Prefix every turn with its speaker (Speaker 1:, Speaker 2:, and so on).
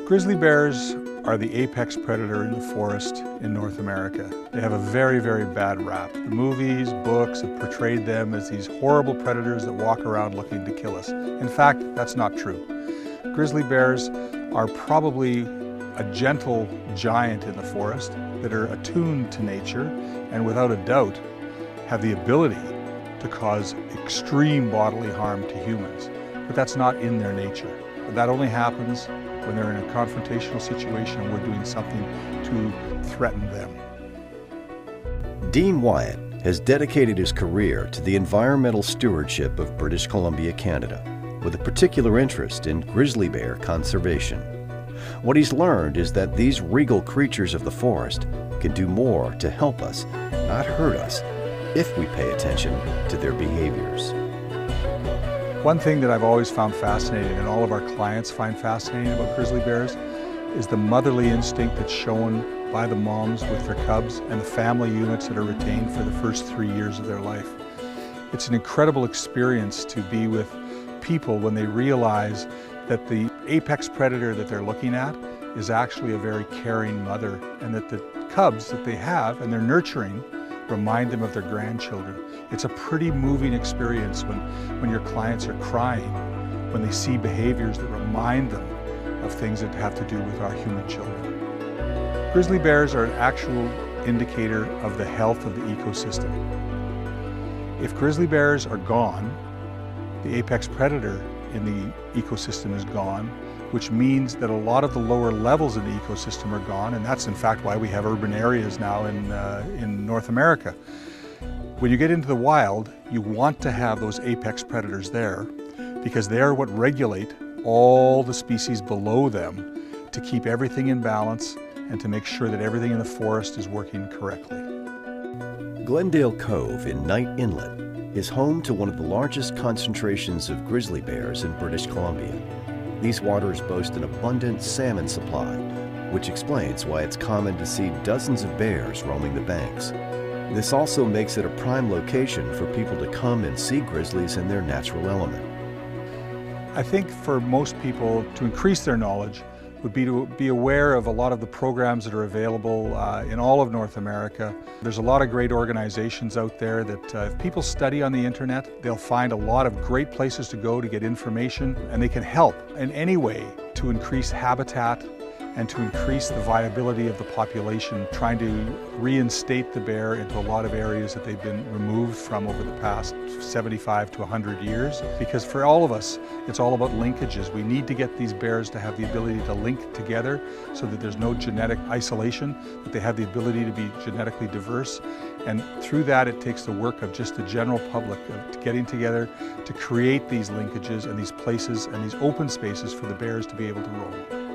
Speaker 1: Grizzly bears are the apex predator in the forest in North America. They have a very, very bad rap. The movies, books have portrayed them as these horrible predators that walk around looking to kill us. In fact, that's not true. Grizzly bears are probably a gentle giant in the forest that are attuned to nature and without a doubt have the ability to cause extreme bodily harm to humans. But that's not in their nature. That only happens when they're in a confrontational situation and we're doing something to threaten them.
Speaker 2: Dean Wyatt has dedicated his career to the environmental stewardship of British Columbia, Canada, with a particular interest in grizzly bear conservation. What he's learned is that these regal creatures of the forest can do more to help us, not hurt us, if we pay attention to their behaviors.
Speaker 1: One thing that I've always found fascinating, and all of our clients find fascinating about grizzly bears, is the motherly instinct that's shown by the moms with their cubs and the family units that are retained for the first 3 years of their life. It's an incredible experience to be with people when they realize that the apex predator that they're looking at is actually a very caring mother, and that the cubs that they have and they're nurturing remind them of their grandchildren. It's a pretty moving experience when your clients are crying, when they see behaviors that remind them of things that have to do with our human children. Grizzly bears are an actual indicator of the health of the ecosystem. If grizzly bears are gone, the apex predator in the ecosystem is gone, which means that a lot of the lower levels of the ecosystem are gone, and that's in fact why we have urban areas now in North America. When you get into the wild, you want to have those apex predators there because they're what regulate all the species below them to keep everything in balance and to make sure that everything in the forest is working correctly.
Speaker 2: Glendale Cove in Knight Inlet is home to one of the largest concentrations of grizzly bears in British Columbia. These waters boast an abundant salmon supply, which explains why it's common to see dozens of bears roaming the banks. This also makes it a prime location for people to come and see grizzlies in their natural element.
Speaker 1: I think for most people, to increase their knowledge would be to be aware of a lot of the programs that are available in all of North America. There's a lot of great organizations out there that if people study on the internet, they'll find a lot of great places to go to get information, and they can help in any way to increase habitat and to increase the viability of the population, trying to reinstate the bear into a lot of areas that they've been removed from over the past 75 to 100 years. Because for all of us, it's all about linkages. We need to get these bears to have the ability to link together so that there's no genetic isolation, that they have the ability to be genetically diverse. And through that, it takes the work of just the general public of getting together to create these linkages and these places and these open spaces for the bears to be able to roam.